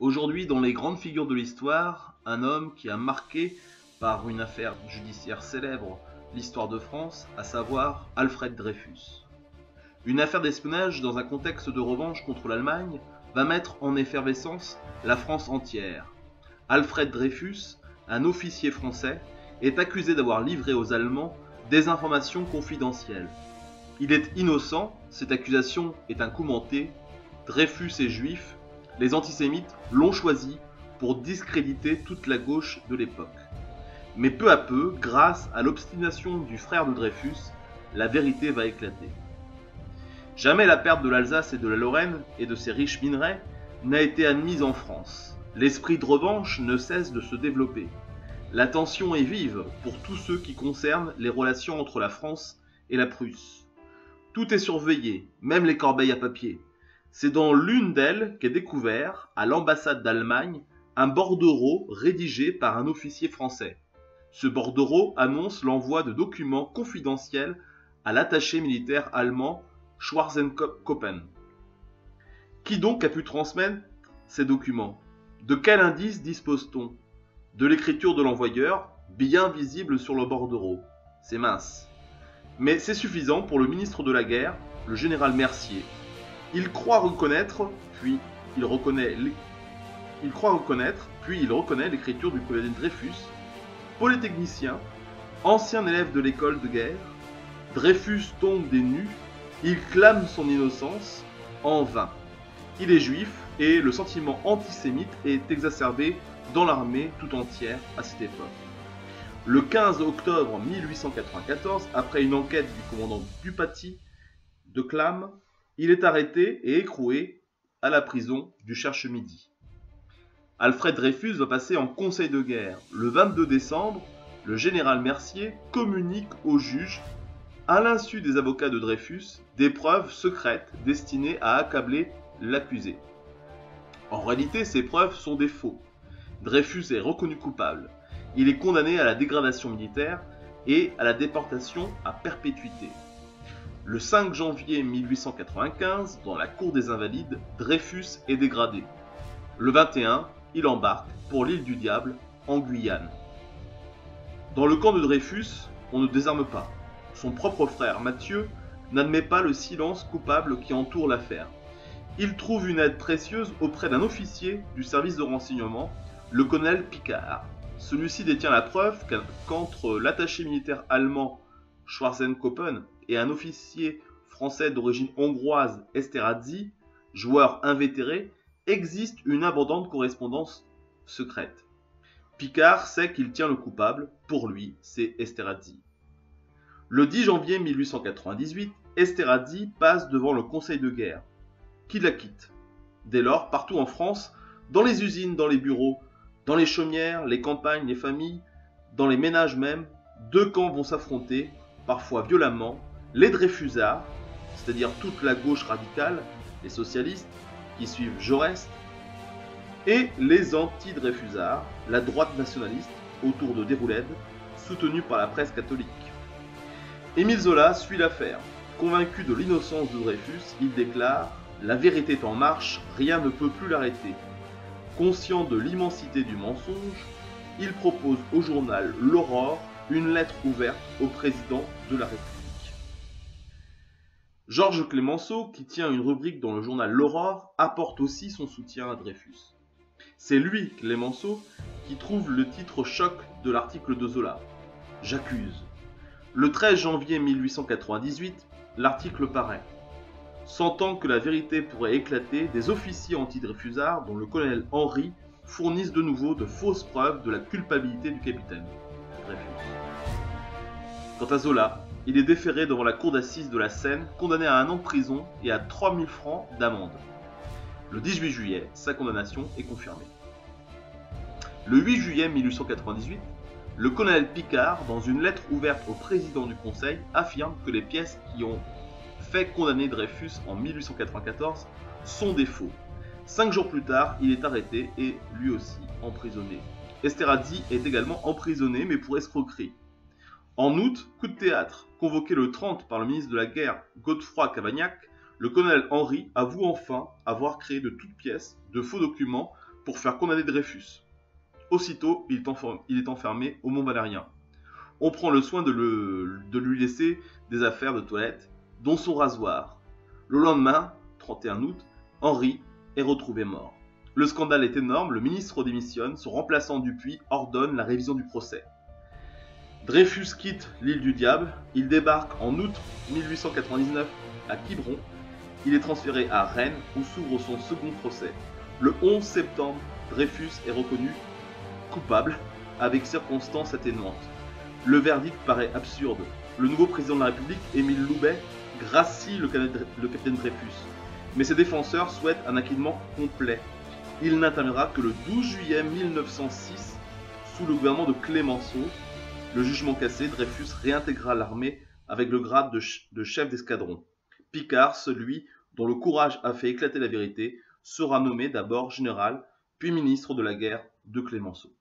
Aujourd'hui, dans les grandes figures de l'histoire, un homme qui a marqué par une affaire judiciaire célèbre l'histoire de France, à savoir Alfred Dreyfus. Une affaire d'espionnage dans un contexte de revanche contre l'Allemagne va mettre en effervescence la France entière. Alfred Dreyfus, un officier français, est accusé d'avoir livré aux Allemands des informations confidentielles. Il est innocent, cette accusation est un coup monté. Dreyfus est juif, les antisémites l'ont choisi pour discréditer toute la gauche de l'époque. Mais peu à peu, grâce à l'obstination du frère de Dreyfus, la vérité va éclater. Jamais la perte de l'Alsace et de la Lorraine et de ses riches minerais n'a été admise en France. L'esprit de revanche ne cesse de se développer. La tension est vive pour tous ceux qui concernent les relations entre la France et la Prusse. Tout est surveillé, même les corbeilles à papier. C'est dans l'une d'elles qu'est découvert, à l'ambassade d'Allemagne, un bordereau rédigé par un officier français. Ce bordereau annonce l'envoi de documents confidentiels à l'attaché militaire allemand Schwarzenkoppen. Qui donc a pu transmettre ces documents? De quel indice dispose-t-on? De l'écriture de l'envoyeur, bien visible sur le bordereau. C'est mince. Mais c'est suffisant pour le ministre de la Guerre, le général Mercier. Il croit reconnaître, puis il reconnaît l'écriture du colonel Dreyfus, polytechnicien, ancien élève de l'école de guerre. Dreyfus tombe des nues, il clame son innocence, en vain. Il est juif et le sentiment antisémite est exacerbé dans l'armée tout entière à cette époque. Le 15 octobre 1894, après une enquête du commandant Dupaty de Clam, il est arrêté et écroué à la prison du Cherche-Midi. Alfred Dreyfus va passer en conseil de guerre. Le 22 décembre, le général Mercier communique au juge, à l'insu des avocats de Dreyfus, des preuves secrètes destinées à accabler l'accusé. En réalité, ces preuves sont des faux. Dreyfus est reconnu coupable. Il est condamné à la dégradation militaire et à la déportation à perpétuité. Le 5 janvier 1895, dans la cour des Invalides, Dreyfus est dégradé. Le 21, il embarque pour l'île du Diable, en Guyane. Dans le camp de Dreyfus, on ne désarme pas. Son propre frère, Mathieu, n'admet pas le silence coupable qui entoure l'affaire. Il trouve une aide précieuse auprès d'un officier du service de renseignement, le colonel Picard. Celui-ci détient la preuve qu'entre l'attaché militaire allemand Schwarzenkoppen et un officier français d'origine hongroise, Esterházy, joueur invétéré, existe une abondante correspondance secrète. Picard sait qu'il tient le coupable, pour lui, c'est Esterházy. Le 10 janvier 1898, Esterházy passe devant le conseil de guerre, qui la quitte. Dès lors, partout en France, dans les usines, dans les bureaux, dans les chaumières, les campagnes, les familles, dans les ménages même, deux camps vont s'affronter, parfois violemment, les Dreyfusards, c'est-à-dire toute la gauche radicale, les socialistes, qui suivent Jaurès, et les anti-Dreyfusards, la droite nationaliste, autour de Déroulède, soutenue par la presse catholique. Émile Zola suit l'affaire. Convaincu de l'innocence de Dreyfus, il déclare « La vérité est en marche, rien ne peut plus l'arrêter ». Conscient de l'immensité du mensonge, il propose au journal L'Aurore une lettre ouverte au président de la République. Georges Clemenceau, qui tient une rubrique dans le journal L'Aurore, apporte aussi son soutien à Dreyfus. C'est lui, Clemenceau, qui trouve le titre choc de l'article de Zola. « J'accuse ». Le 13 janvier 1898, l'article paraît. Sentant que la vérité pourrait éclater, des officiers anti-Dreyfusards, dont le colonel Henry, fournissent de nouveau de fausses preuves de la culpabilité du capitaine Dreyfus. Quant à Zola, il est déféré devant la cour d'assises de la Seine, condamné à 1 an de prison et à 3000 francs d'amende. Le 18 juillet, sa condamnation est confirmée. Le 8 juillet 1898, le colonel Picard, dans une lettre ouverte au président du Conseil, affirme que les pièces qui ont fait condamner Dreyfus en 1894 sont des faux. 5 jours plus tard, il est arrêté et lui aussi emprisonné. Esterházy est également emprisonné, mais pour escroquerie. En août, coup de théâtre, convoqué le 30 par le ministre de la Guerre Godefroy Cavaignac, le colonel Henry avoue enfin avoir créé de toutes pièces de faux documents pour faire condamner Dreyfus. Aussitôt, il est enfermé au Mont Valérien. On prend le soin de lui laisser des affaires de toilette, dont son rasoir. Le lendemain, 31 août, Henri est retrouvé mort. Le scandale est énorme, le ministre démissionne, son remplaçant Dupuy ordonne la révision du procès. Dreyfus quitte l'île du Diable, il débarque en août 1899 à Quiberon, il est transféré à Rennes où s'ouvre son second procès. Le 11 septembre, Dreyfus est reconnu coupable avec circonstances atténuantes. Le verdict paraît absurde. Le nouveau président de la République, Émile Loubet, gracie le capitaine Dreyfus. Mais ses défenseurs souhaitent un acquittement complet. Il n'interviendra que le 12 juillet 1906, sous le gouvernement de Clémenceau. Le jugement cassé, Dreyfus réintégra l'armée avec le grade de chef d'escadron. Picard, celui dont le courage a fait éclater la vérité, sera nommé d'abord général, puis ministre de la guerre de Clémenceau.